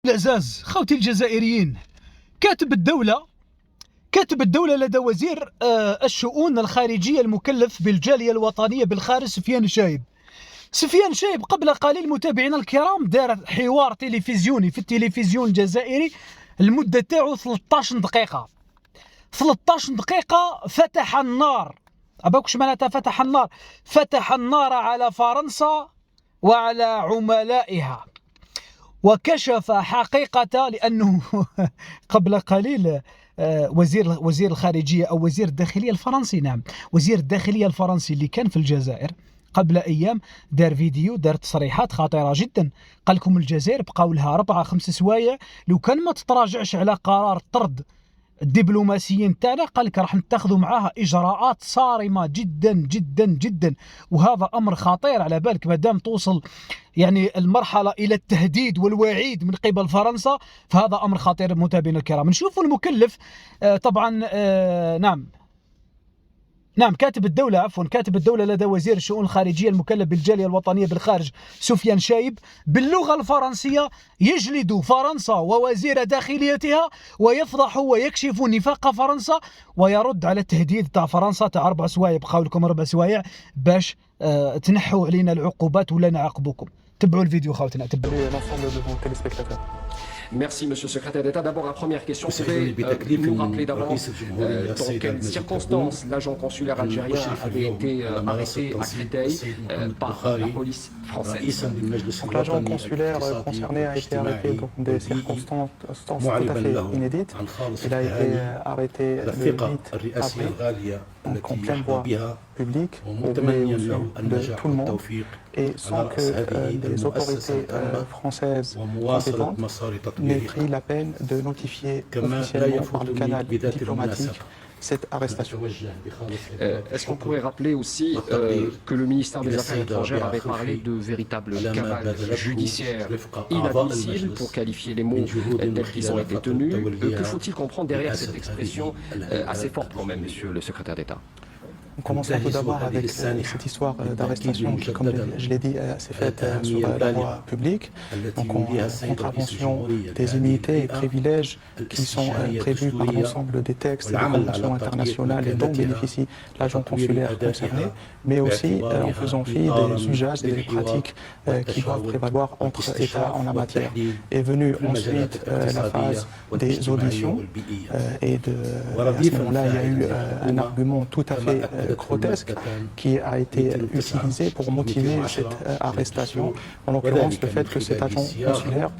العزاز خوتي الجزائريين، كاتب الدولة لدى وزير الشؤون الخارجية المكلف بالجالية الوطنية بالخارج سفيان شايب قبل قليل متابعينا الكرام دار حوار تلفزيوني في التلفزيون الجزائري المدة تاعو 13 دقيقة. فتح النار. أباكش معناتها فتح النار على فرنسا وعلى عملائها، وكشف حقيقة لأنه قبل قليل وزير الخارجية أو وزير الداخلية الفرنسي، نعم وزير الداخلية الفرنسي اللي كان في الجزائر قبل أيام دار فيديو، دار تصريحات خطيرة جدا. قال لكم الجزائر بقاو لها 4-5 سوايع لو كان ما تتراجعش على قرار طرد الدبلوماسيين تاعنا، قال لك راح نتخذوا معاها اجراءات صارمه جدا جدا جدا، وهذا امر خطير. على بالك مادام توصل يعني المرحله الى التهديد والوعيد من قبل فرنسا، فهذا امر خطير. متابعينا الكرام نشوفوا المكلف طبعا نعم كاتب الدولة لدى وزير الشؤون الخارجية المكلف بالجالية الوطنية بالخارج سفيان شايب باللغة الفرنسية يجلد فرنسا ووزير داخليتها ويفضح ويكشف نفاق فرنسا ويرد على التهديد تاع فرنسا تاع 4 سوايع، بقاو لكم 4 سوايع باش تنحوا علينا العقوبات ولا نعاقبكم. تبعوا الفيديو خوتنا، تبعوا. Merci, Monsieur le Secrétaire d'État. D'abord, la première question, pouvez nous rappeler d'avance dans quelles circonstances l'agent consulaire algérien avait été arrêté à Créteil par la police française. Donc, l'agent consulaire concerné a été arrêté dans des circonstances tout à fait inédites. Il a été arrêté le 8 avril en pleine voie publique, au milieu de tout le monde, et sans que les autorités françaises compétentes n'aient pris la peine de notifier officiellement par le canal diplomatique cette arrestation. Est-ce qu'on pourrait rappeler aussi que le ministère des Affaires étrangères avait parlé de véritables cavales judiciaires inadmissibles pour qualifier les mots tels qu'ils ont été tenus? Que faut-il comprendre derrière cette expression assez forte quand même, Monsieur le Secrétaire d'État? Commençons tout d'abord avec cette histoire d'arrestation qui, comme je l'ai dit, s'est faite sur la voie publique, donc en contravention des immunités et privilèges qui sont prévus par l'ensemble des textes et des conventions internationales et dont bénéficie l'agent consulaire concerné, mais aussi en faisant fi des usages et des pratiques qui doivent prévaloir entre États en la matière. Est venue ensuite la phase des auditions et à ce moment-là, il y a eu un argument tout à fait grotesque qui a été utilisé pour motiver cette arrestation, en l'occurrence le fait que cet agent consulaire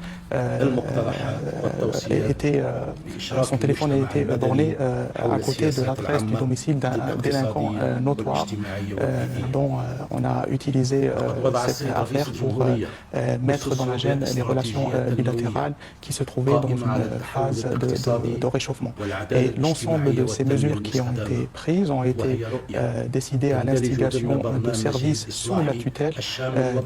son téléphone a été borné à côté de l'adresse du domicile d'un délinquant notoire dont on a utilisé cette affaire pour mettre dans la gêne les relations bilatérales qui se trouvaient dans une phase de réchauffement. Et l'ensemble de ces mesures qui ont été prises ont été décidé à l'instigation de services sous la tutelle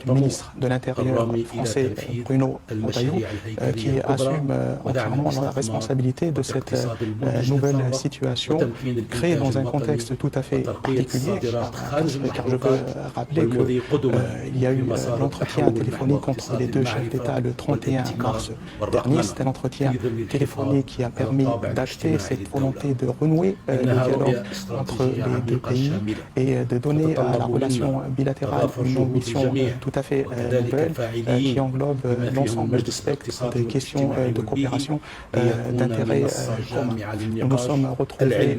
du ministre de l'Intérieur français Bruno Retailleau, qui assume entièrement la responsabilité de cette nouvelle situation créée dans un contexte tout à fait particulier, car je peux rappeler qu'il y a eu l'entretien téléphonique entre les deux chefs d'État le 31 mars dernier. C'est un entretien téléphonique qui a permis d'acter cette volonté de renouer le dialogue entre les deux pays et de donner à la relation bilatérale une ambition tout à fait nouvelle qui englobe l'ensemble du spectre des questions de coopération d'intérêt commun. Nous nous sommes retrouvés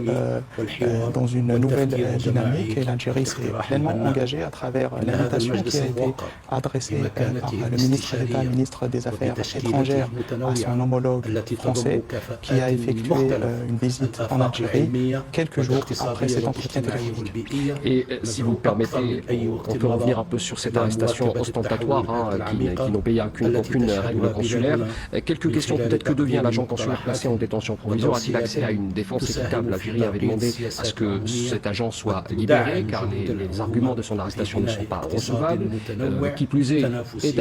dans une nouvelle dynamique et l'Algérie s'est pleinement engagée à travers l'invitation qui a été adressée par le ministre d'État, ministre des Affaires étrangères à son homologue français qui a effectué une visite en Algérie quelques jours après cet entretien téléphonique. Et si vous permettez, on peut revenir un peu sur cette arrestation ostentatoire qui n'obéit à aucune règle consulaire. Quelques questions peut-être. Que devient l'agent consulaire placé en détention provisoire? A-t-il accès à une défense équitable? L'Algérie avait demandé à ce que cet agent soit libéré car les arguments de son arrestation ne sont pas recevables. Qui plus est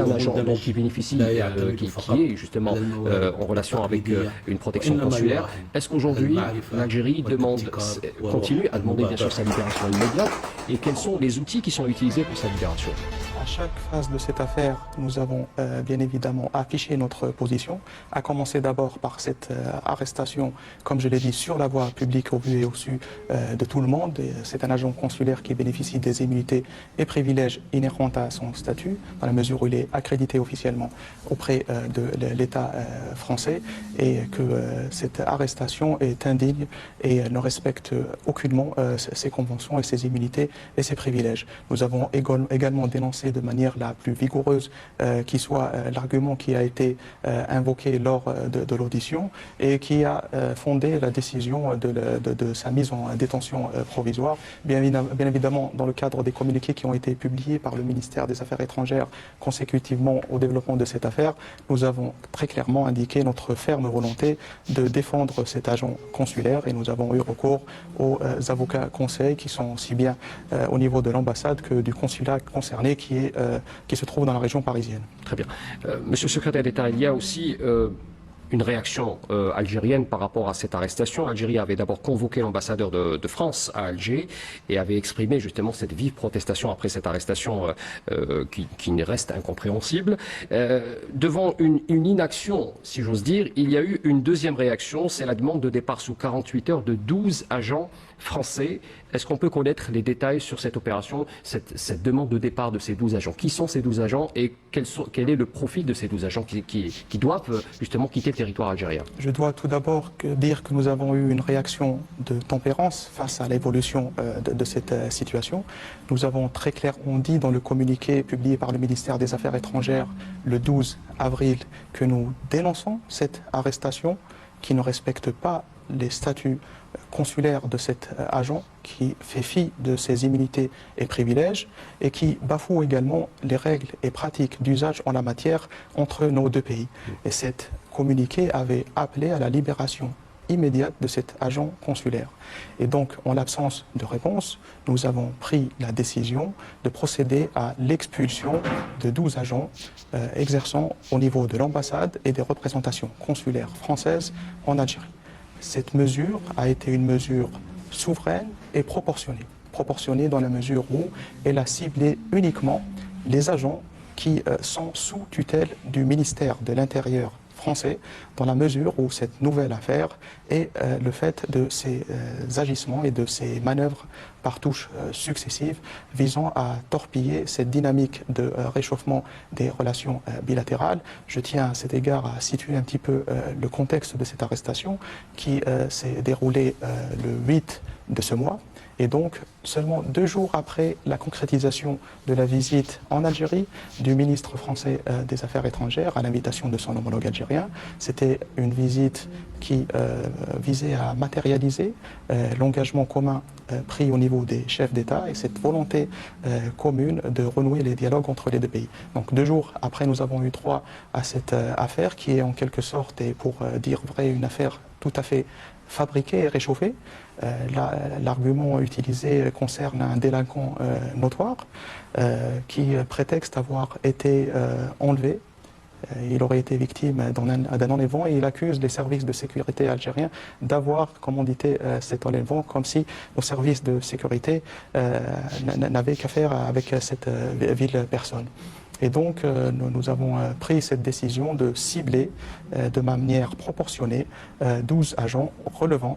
un agent donc, qui bénéficie, qui est justement en relation avec une protection consulaire. Est-ce qu'aujourd'hui l'Algérie continue à demander bien sûr sa libération immédiate et quels sont les outils qui sont utilisés pour sa libération? À chaque phase de cette affaire, nous avons bien évidemment affiché notre position, à commencer d'abord par cette arrestation, comme je l'ai dit, sur la voie publique au vu et au su de tout le monde. C'est un agent consulaire qui bénéficie des immunités et privilèges inhérents à son statut, dans la mesure où il est accrédité officiellement auprès de l'État français, et que cette arrestation est indigne et ne respecte aucunement ses conventions et ses immunités et ses privilèges. Nous avons également dénoncé de manière la plus vigoureuse qui soit l'argument qui a été invoqué lors de l'audition et qui a fondé la décision de sa mise en détention provisoire. Bien évidemment, dans le cadre des communiqués qui ont été publiés par le ministère des Affaires étrangères consécutivement au développement de cette affaire, nous avons très clairement indiqué notre ferme volonté de défendre cet agent consulaire et nous avons eu recours aux avocats conseils qui sont aussi bien au niveau de l'ambassade que du consulat concerné qui se trouve dans la région parisienne. Très bien. Monsieur le secrétaire d'État, il y a aussi une réaction algérienne par rapport à cette arrestation. L'Algérie avait d'abord convoqué l'ambassadeur de France à Alger et avait exprimé justement cette vive protestation après cette arrestation qui reste incompréhensible. Devant une inaction, si j'ose dire, il y a eu une deuxième réaction, c'est la demande de départ sous 48 heures de 12 agents français. Est-ce qu'on peut connaître les détails sur cette opération, cette demande de départ de ces 12 agents? Qui sont ces 12 agents et quel est le profil de ces 12 agents qui doivent justement quitter le territoire algérien? Je dois tout d'abord dire que nous avons eu une réaction de tempérance face à l'évolution de cette situation. Nous avons très clairement dit dans le communiqué publié par le ministère des Affaires étrangères le 12 avril que nous dénonçons cette arrestation qui ne respecte pas les statuts consulaires de cet agent, qui fait fi de ses immunités et privilèges et qui bafoue également les règles et pratiques d'usage en la matière entre nos deux pays. Et cet communiqué avait appelé à la libération immédiate de cet agent consulaire. Et donc, en l'absence de réponse, nous avons pris la décision de procéder à l'expulsion de 12 agents exerçant au niveau de l'ambassade et des représentations consulaires françaises en Algérie. Cette mesure a été une mesure souveraine et proportionnée. Proportionnée dans la mesure où elle a ciblé uniquement les agents qui sont sous tutelle du ministère de l'Intérieur français, dans la mesure où cette nouvelle affaire est le fait de ces agissements et de ces manœuvres par touches successives visant à torpiller cette dynamique de réchauffement des relations bilatérales. Je tiens à cet égard à situer un petit peu le contexte de cette arrestation qui s'est déroulée le 8 de ce mois. Et donc, seulement 2 jours après la concrétisation de la visite en Algérie du ministre français des Affaires étrangères à l'invitation de son homologue algérien, c'était une visite qui visait à matérialiser l'engagement commun pris au niveau des chefs d'État et cette volonté commune de renouer les dialogues entre les deux pays. Donc 2 jours après, nous avons eu droit à cette affaire qui est en quelque sorte, et pour dire vrai, une affaire tout à fait fabriquée et réchauffée. L'argument utilisé concerne un délinquant notoire qui prétexte avoir été enlevé. Il aurait été victime d'un enlèvement et il accuse les services de sécurité algériens d'avoir commandité cet enlèvement, comme si nos services de sécurité n'avaient qu'à faire avec cette ville personne. Et donc, nous avons pris cette décision de cibler de manière proportionnée 12 agents relevant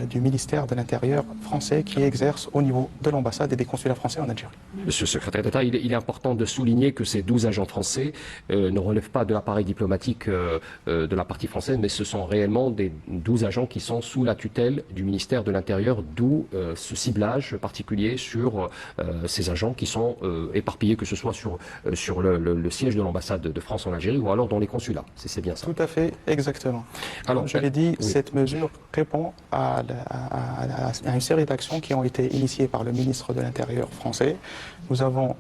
du ministère de l'Intérieur français qui exercent au niveau de l'ambassade et des consulats français en Algérie. Monsieur le secrétaire d'État, il est important de souligner que ces 12 agents français ne relèvent pas de l'appareil diplomatique de la partie française, mais ce sont réellement des 12 agents qui sont sous la tutelle du ministère de l'Intérieur, d'où ce ciblage particulier sur ces agents qui sont éparpillés, que ce soit sur le siège de l'ambassade de France en Algérie ou alors dans les consulats. C'est bien ça. Tout à fait, exactement. Alors, comme je l'ai dit, oui. Cette mesure répond à une série d'actions qui ont été initiées par le ministre de l'Intérieur français. Nous avons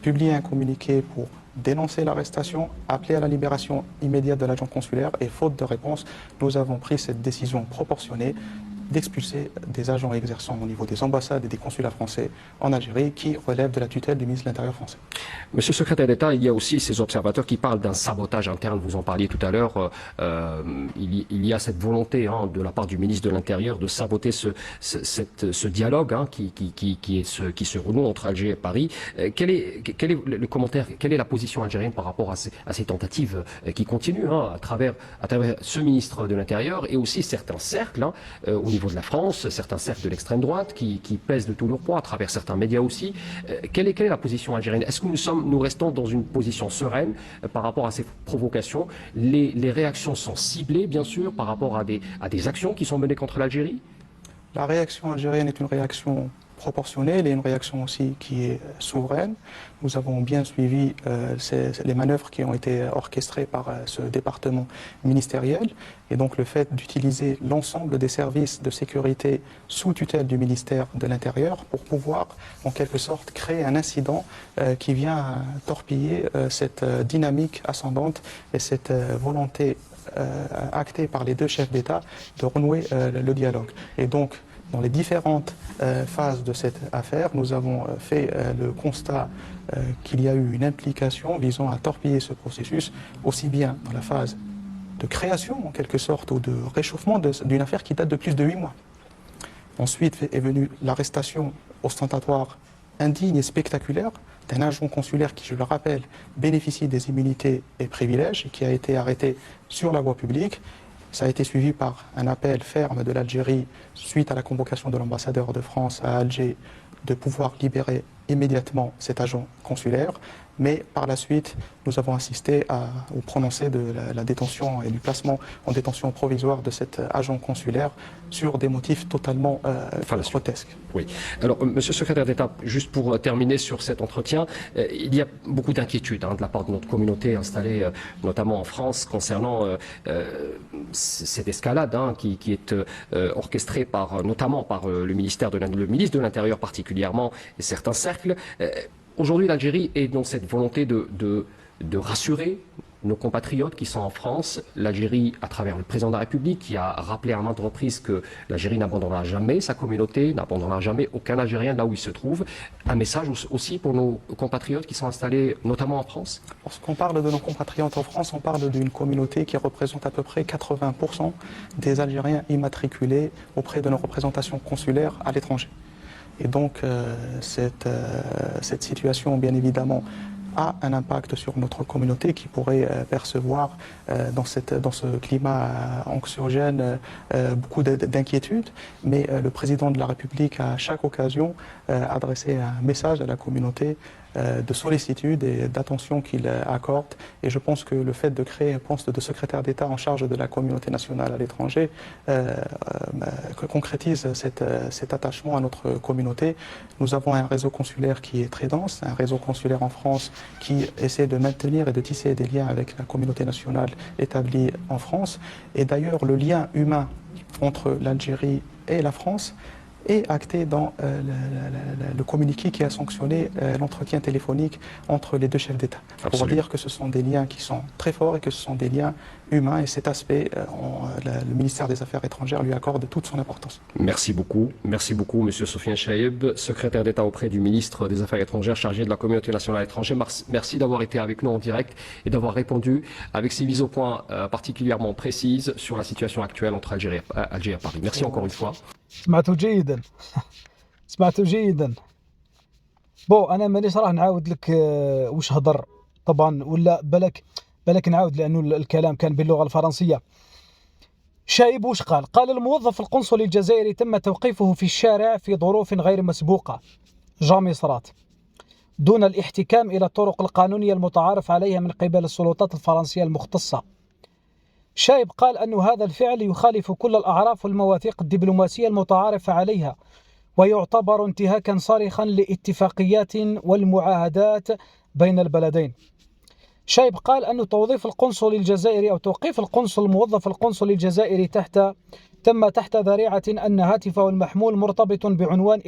publié un communiqué pour dénoncer l'arrestation, appeler à la libération immédiate de l'agent consulaire et faute de réponse, nous avons pris cette décision proportionnée d'expulser des agents exerçant au niveau des ambassades et des consulats français en Algérie qui relèvent de la tutelle du ministre de l'Intérieur français. Monsieur le secrétaire d'État, il y a aussi ces observateurs qui parlent d'un sabotage interne, vous en parliez tout à l'heure, il y a cette volonté de la part du ministre de l'Intérieur de saboter ce dialogue qui se renoue entre Alger et Paris. Quel est le commentaire, quelle est la position algérienne par rapport à ces tentatives qui continuent à travers ce ministre de l'Intérieur et aussi certains cercles au niveau de la France, certains cercles de l'extrême droite qui pèsent de tout leur poids à travers certains médias aussi. Quelle est la position algérienne? Est-ce que nous restons dans une position sereine par rapport à ces provocations? Les réactions sont ciblées, bien sûr, par rapport à des actions qui sont menées contre l'Algérie? La réaction algérienne est une réaction proportionnelle et une réaction aussi qui est souveraine. Nous avons bien suivi les manœuvres qui ont été orchestrées par ce département ministériel et donc le fait d'utiliser l'ensemble des services de sécurité sous tutelle du ministère de l'Intérieur pour pouvoir en quelque sorte créer un incident qui vient torpiller cette dynamique ascendante et cette volonté actée par les deux chefs d'État de renouer le dialogue. Et donc, dans les différentes phases de cette affaire, nous avons fait le constat qu'il y a eu une implication visant à torpiller ce processus, aussi bien dans la phase de création, en quelque sorte, ou de réchauffement d'une affaire qui date de plus de 8 mois. Ensuite est venue l'arrestation ostentatoire, indigne et spectaculaire d'un agent consulaire qui, je le rappelle, bénéficie des immunités et privilèges et qui a été arrêté sur la voie publique. Ça a été suivi par un appel ferme de l'Algérie suite à la convocation de l'ambassadeur de France à Alger de pouvoir libérer immédiatement cet agent consulaire. Mais par la suite, nous avons assisté au prononcé de la détention et du placement en détention provisoire de cet agent consulaire sur des motifs totalement grotesques. Oui. Alors, monsieur le secrétaire d'État, juste pour terminer sur cet entretien, il y a beaucoup d'inquiétudes de la part de notre communauté installée, notamment en France, concernant cette escalade qui est orchestrée notamment par le ministre de l'Intérieur particulièrement et certains cercles. Aujourd'hui, l'Algérie est dans cette volonté de rassurer nos compatriotes qui sont en France. L'Algérie, à travers le président de la République, qui a rappelé à maintes reprises que l'Algérie n'abandonnera jamais sa communauté, n'abandonnera jamais aucun Algérien là où il se trouve. Un message aussi pour nos compatriotes qui sont installés notamment en France? Lorsqu'on parle de nos compatriotes en France, on parle d'une communauté qui représente à peu près 80% des Algériens immatriculés auprès de nos représentations consulaires à l'étranger. Et donc, cette situation, bien évidemment, a un impact sur notre communauté qui pourrait percevoir dans ce climat anxiogène beaucoup d'inquiétudes. Mais le président de la République, à chaque occasion, a adressé un message à la communauté de sollicitude et d'attention qu'il accorde. Et je pense que le fait de créer un poste de secrétaire d'État en charge de la communauté nationale à l'étranger concrétise cet attachement à notre communauté. Nous avons un réseau consulaire qui est très dense, un réseau consulaire en France qui essaie de maintenir et de tisser des liens avec la communauté nationale établie en France. Et d'ailleurs, le lien humain entre l'Algérie et la France est acté dans le communiqué qui a sanctionné l'entretien téléphonique entre les deux chefs d'État. Pour dire que ce sont des liens qui sont très forts et que ce sont des liens humains. Et cet aspect, le ministère des Affaires étrangères lui accorde toute son importance. Merci beaucoup, Monsieur Sofiane Chaïb, secrétaire d'État auprès du ministre des Affaires étrangères chargé de la communauté nationale étrangère. Merci d'avoir été avec nous en direct et d'avoir répondu avec ces mises au point particulièrement précises sur la situation actuelle entre Alger et Paris. Merci encore une fois. سمعتوا جيدا بو انا مانيش راه نعاود لك واش هضر طبعا ولا بالك نعاود لانه الكلام كان باللغه الفرنسيه. شايب واش قال الموظف القنصلي الجزائري تم توقيفه في الشارع في ظروف غير مسبوقه جامي صرات دون الاحتكام الى الطرق القانونيه المتعارف عليها من قبل السلطات الفرنسيه المختصه. شايب قال أن هذا الفعل يخالف كل الأعراف والمواثيق الدبلوماسية المتعارف عليها ويعتبر انتهاكا صارخا لاتفاقيات والمعاهدات بين البلدين. شايب قال أن توظيف القنصل الجزائري أو توقيف الموظف القنصلي الجزائري تم تحت ذريعة أن هاتفه المحمول مرتبط بعنوان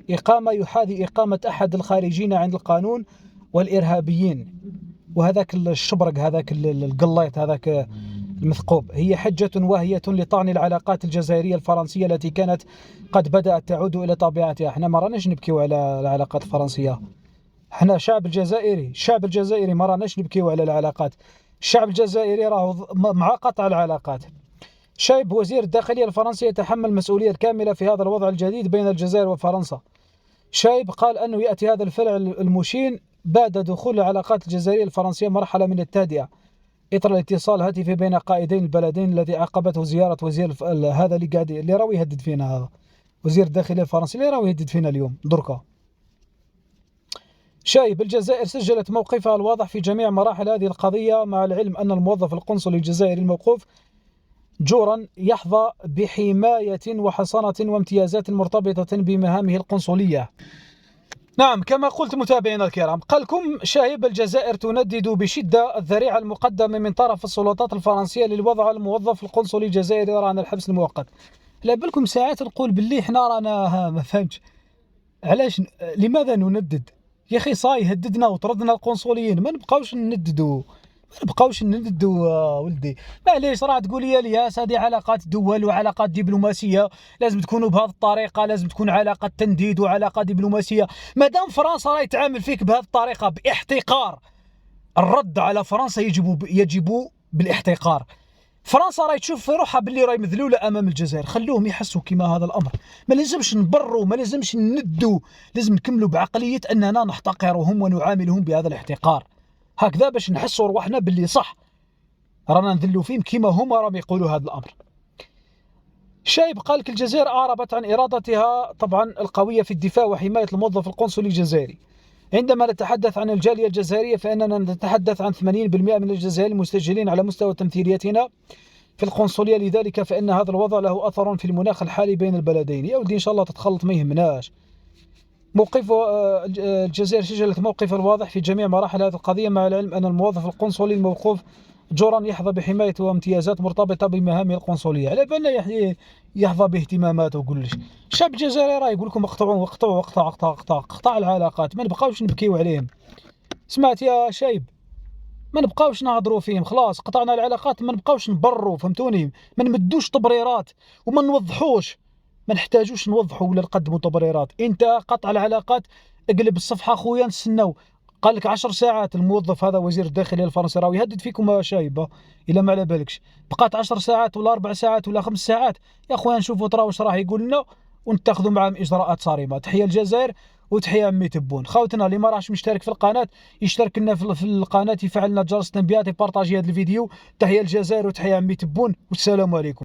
إقامة يحاذي إقامة أحد الخارجين عن القانون والإرهابيين. وهذاك الشبرق هذاك القلايط هذاك المثقوب: هي حجة واهية لطعن العلاقات الجزائرية الفرنسية التي كانت قد بدأت تعود إلى طبيعتها. احنا ما راناش نبكيو على العلاقات الفرنسية، احنا الشعب الجزائري ما راناش نبكيو على العلاقات. الشعب الجزائري راه مع قطع العلاقات. شايب وزير الداخلية الفرنسي يتحمل المسؤولية الكاملة في هذا الوضع الجديد بين الجزائر وفرنسا. شايب قال أنه يأتي هذا الفعل المشين بعد دخول العلاقات الجزائرية الفرنسية مرحلة من التهدئة إثر الاتصال الهاتفي بين قائدين البلدين الذي عقبته زيارة وزير هذا اللي راهو يهدد فينا، هذا وزير الداخلية الفرنسي اللي راهو يهدد فينا اليوم دركا. شايب: الجزائر سجلت موقفها الواضح في جميع مراحل هذه القضية، مع العلم أن الموظف القنصلي الجزائري الموقوف جورا يحظى بحماية وحصانة وامتيازات مرتبطة بمهامه القنصلية. نعم، كما قلت متابعينا الكرام، قال لكم شايب: الجزائر تندد بشدة الذريعة المقدمة من طرف السلطات الفرنسية للوضع الموظف القنصلي الجزائري رهن الحبس المؤقت. لا بالكم ساعات نقول باللي حنا رانا ما فهمتش علاش، لماذا نندد يا اخي؟ صاي هددنا وطردنا القنصليين، ما نبقاوش ننددوا ولدي. معليش راه تقول لي الياس هذه علاقات دول وعلاقات دبلوماسيه، لازم تكونوا بهذه الطريقه، لازم تكون علاقه تنديد وعلاقه دبلوماسيه. مادام فرنسا راهي تعامل فيك بهذه الطريقه باحتقار، الرد على فرنسا يجب بالاحتقار. فرنسا راهي تشوف في روحها باللي راهي مذلوله امام الجزائر، خلوهم يحسوا كما هذا الامر. ما لازمش نبروا، ما لازمش ندوا، لازم نكملوا بعقليه اننا نحتقرهم ونعاملهم بهذا الاحتقار، هكذا باش نحسوا رواحنا باللي صح رانا نذلوا فيهم كما هما راهم يقولوا هذا الامر. شايب قال لك: الجزائر اعربت عن ارادتها طبعا القويه في الدفاع وحمايه الموظف القنصلي الجزائري. عندما نتحدث عن الجاليه الجزائريه فاننا نتحدث عن 80% من الجزائريين المسجلين على مستوى تمثيليتنا في القنصليه، لذلك فان هذا الوضع له اثر في المناخ الحالي بين البلدين. يا ودي ان شاء الله تتخلط، ما يهمناش. موقف الجزائر سجلت موقفها الواضح في جميع مراحل هذه القضية، مع العلم أن الموظف القنصلي الموقوف جورا يحظى بحماية وامتيازات مرتبطة بمهامه القنصلية. على بالنا يحظى باهتمامات وكلش. الشعب الجزائري راه يقول لكم اقطعوا العلاقات، ما نبقاوش نبكيو عليهم. سمعت يا شايب؟ ما نبقاوش نهضروا فيهم، خلاص قطعنا العلاقات، ما نبقاوش نبروا، فهمتوني؟ ما نمدوش تبريرات وما نوضحوش، ما نحتاجوش نوضحوا ولا نقدموا تبريرات. انت قطع العلاقات، اقلب الصفحه خويا، نستناو. قال لك 10 ساعات الموظف هذا وزير الداخليه الفرنسي راه يهدد فيكم يا شايبه، الا ما على بالكش. بقات 10 ساعات ولا 4 ساعات ولا 5 ساعات، يا خويا نشوفوا ترى واش راه يقول لنا ونتخذوا معهم اجراءات صارمه. تحيه الجزائر وتحيه عمي تبون. خوتنا اللي ما راهش مشترك في القناه يشترك لنا في القناه، يفعل لنا جرس التنبيهات، يبارطاجي هذا الفيديو. تحيه الجزائر وتحيه عمي تبون، والسلام عليكم.